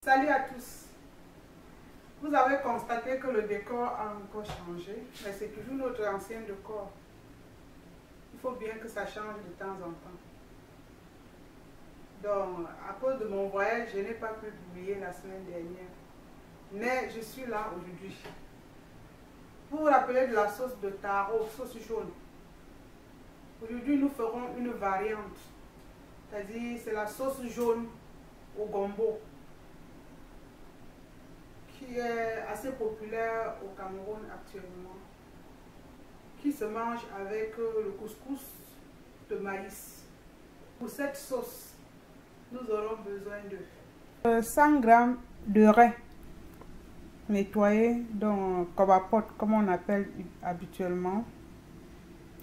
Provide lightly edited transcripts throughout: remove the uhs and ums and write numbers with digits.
Salut à tous. Vous avez constaté que le décor a encore changé, mais c'est toujours notre ancien décor. Il faut bien que ça change de temps en temps. Donc, à cause de mon voyage, je n'ai pas pu publier la semaine dernière. Mais je suis là aujourd'hui. Vous vous rappelez de la sauce de taro, sauce jaune. Aujourd'hui, nous ferons une variante. C'est-à-dire, c'est la sauce jaune au gombo, qui est assez populaire au Cameroun actuellement, qui se mange avec le couscous de maïs. Pour cette sauce, nous aurons besoin de 100 g de riz nettoyé dans kobapot, comme on appelle habituellement.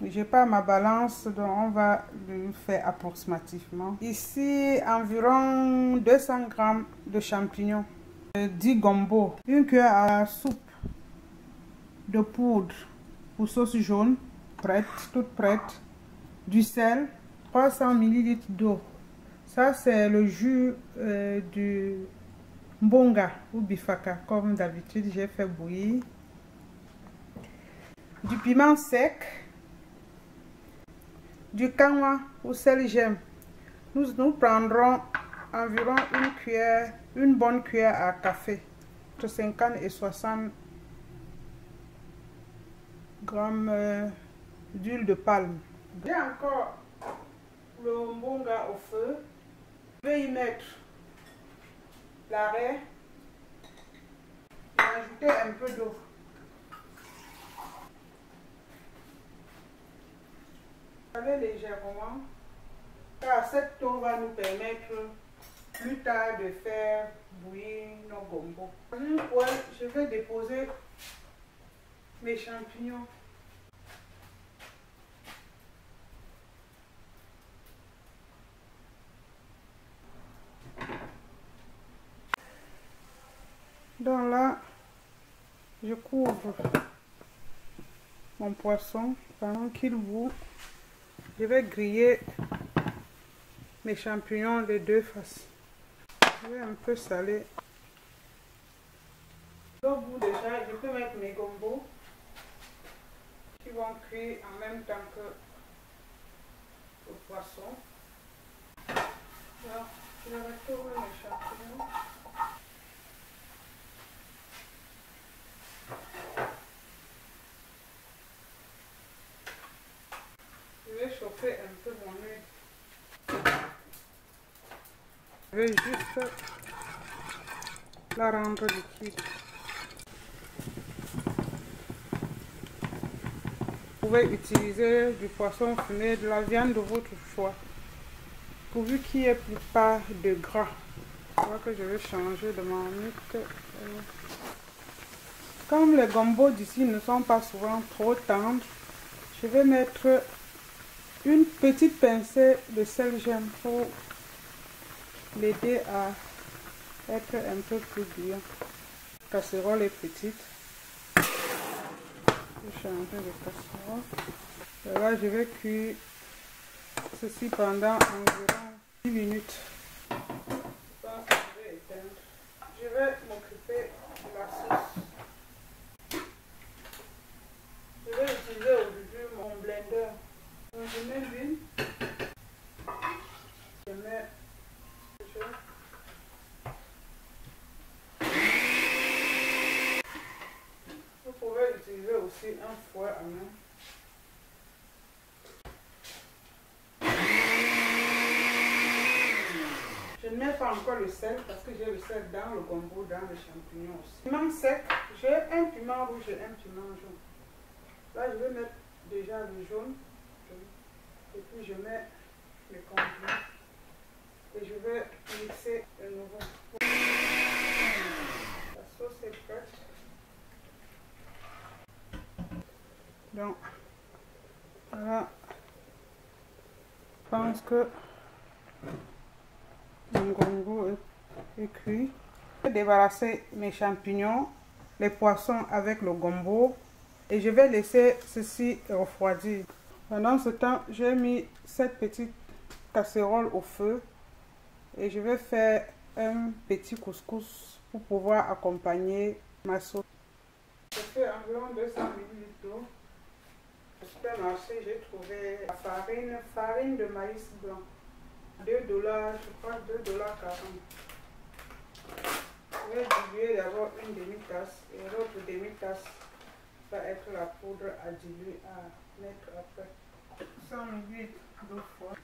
Je n'ai pas ma balance, donc on va le faire approximativement. Ici, environ 200 g de champignons. 10 gombo, une cuillère à soupe de poudre pour sauce jaune, prête, toute prête, du sel, 300 ml d'eau. Ça c'est le jus du mbonga ou bifaka, comme d'habitude j'ai fait bouillir. Du piment sec, du kanwa ou sel gemme. Nous prendrons environ une bonne cuillère à café, entre 50 et 60 g d'huile de palme. J'ai encore le mbonga au feu. Je vais y mettre l'arrêt et ajouter un peu d'eau. Légèrement, car cette eau va nous permettre plus tard de faire bouillir nos gombo. Dans une poêle, je vais déposer mes champignons. Donc là, je couvre mon poisson pendant qu'il bout. Je vais griller mes champignons des deux faces. Je vais un peu saler. Au bout déjà, je peux mettre mes gombo qui vont cuire en même temps que le poisson. Alors, je vais retourner mes champignons. Je vais chauffer un peu mon huile. Je vais juste la rendre liquide. Vous pouvez utiliser du poisson fumé, de la viande de votre choix, pourvu qu'il n'y ait plus pas de gras. Je vois que je vais changer de marmite. Comme les gombos d'ici ne sont pas souvent trop tendres, je vais mettre une petite pincée de sel gemme pour l'aider à être un peu plus brillant. La casserole est petite. Je vais changer de casserole. Et là, je vais cuire ceci pendant environ 10 minutes. Je vais m'occuper de la sauce. Je vais utiliser aujourd'hui mon blender. Donc, je mets l'huile. Je mets le jaune. Vous pouvez utiliser aussi un fouet à main. Je ne mets pas encore le sel parce que j'ai le sel dans le gombo, dans les champignons aussi. Piment sec, j'ai un piment rouge et un piment jaune. Là, je vais mettre déjà le jaune. Et puis je mets les condiments. Et je vais mixer de nouveau. La sauce est prête. Donc, voilà. Je pense que mon gombo est cuit. Je vais débarrasser mes champignons, les poissons avec le gombo. Et je vais laisser ceci refroidir. Pendant ce temps, j'ai mis cette petite casserole au feu. Et je vais faire un petit couscous pour pouvoir accompagner ma sauce. Je fais environ 200 ml d'eau. Au supermarché, j'ai trouvé la farine de maïs blanc. 2 $, je crois 2,40 $. Je vais diluer d'abord une demi-tasse et l'autre demi-tasse va être la poudre à diluer, à mettre après. 100 ml d'eau froide.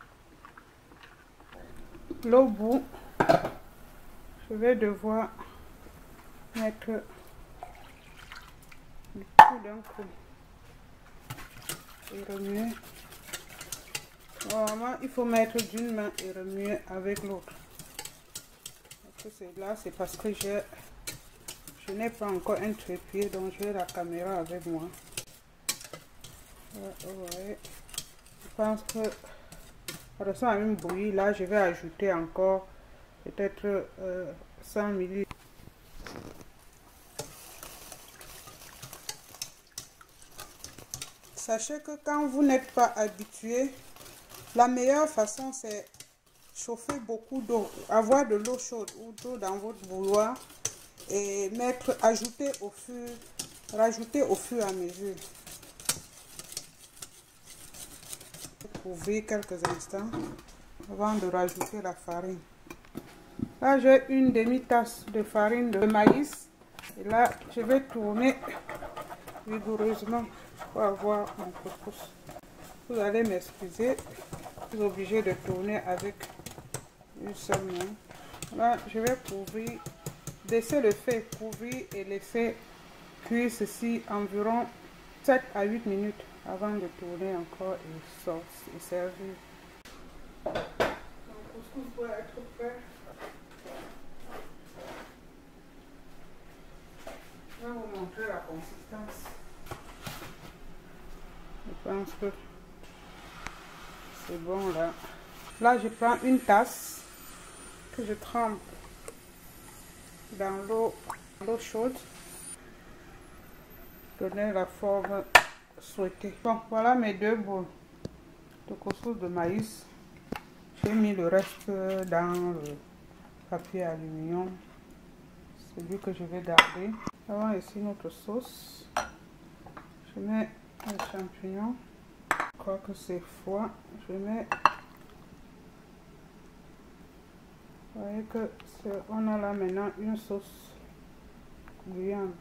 L'eau bout, je vais devoir mettre le tout d'un coup et remuer. Normalement, il faut mettre d'une main et remuer avec l'autre. Là, c'est parce que je n'ai pas encore un trépied, donc j'ai la caméra avec moi. Ouais. Je pense que ça ressemble à une bouillie. Là, je vais ajouter encore peut-être 100 ml. Sachez que quand vous n'êtes pas habitué, la meilleure façon c'est chauffer beaucoup d'eau, avoir de l'eau chaude ou d'eau dans votre bouilloire et rajouter au fur et à mesure. Couvrir quelques instants avant de rajouter la farine. Là, j'ai une demi-tasse de farine de maïs et là, je vais tourner vigoureusement pour avoir mon couscous. Vous allez m'excuser, je suis obligée de tourner avec une seule main. Là, je vais couvrir, baisser le feu, couvrir et laisser cuire ceci environ 7 à 8 minutes avant de tourner encore et servir. Mon couscous doit être prêt. Je vais vous montrer la consistance. Je pense que c'est bon là. Là, je prends une tasse que je trempe dans l'eau chaude. Donner la forme souhaitée. Bon, voilà mes 2 boules de couscous de maïs. J'ai mis le reste dans le papier aluminium. Celui que je vais garder. Avant ici notre sauce. Je mets les champignons. Je crois que c'est froid. Je mets. Vous voyez que on a là maintenant une sauce bouillante.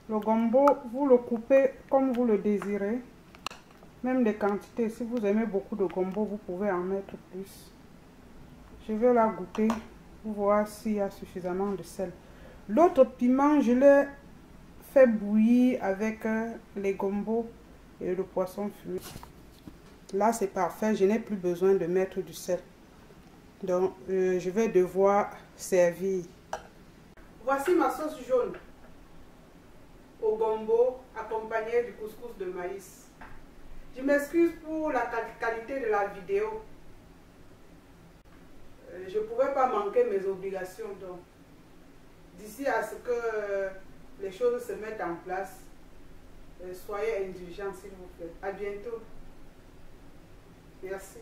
Le gombo, vous le coupez comme vous le désirez. Même des quantités. Si vous aimez beaucoup de gombo, vous pouvez en mettre plus. Je vais la goûter pour voir s'il y a suffisamment de sel. L'autre piment, je l'ai fait bouillir avec les gombos et le poisson fumé. Là, c'est parfait. Je n'ai plus besoin de mettre du sel. Donc, je vais devoir servir. Voici ma sauce jaune au gombo accompagnée du couscous de maïs. Je m'excuse pour la qualité de la vidéo. Je ne pouvais pas manquer mes obligations. Donc, d'ici à ce que les choses se mettent en place, soyez indulgents s'il vous plaît. À bientôt. Merci.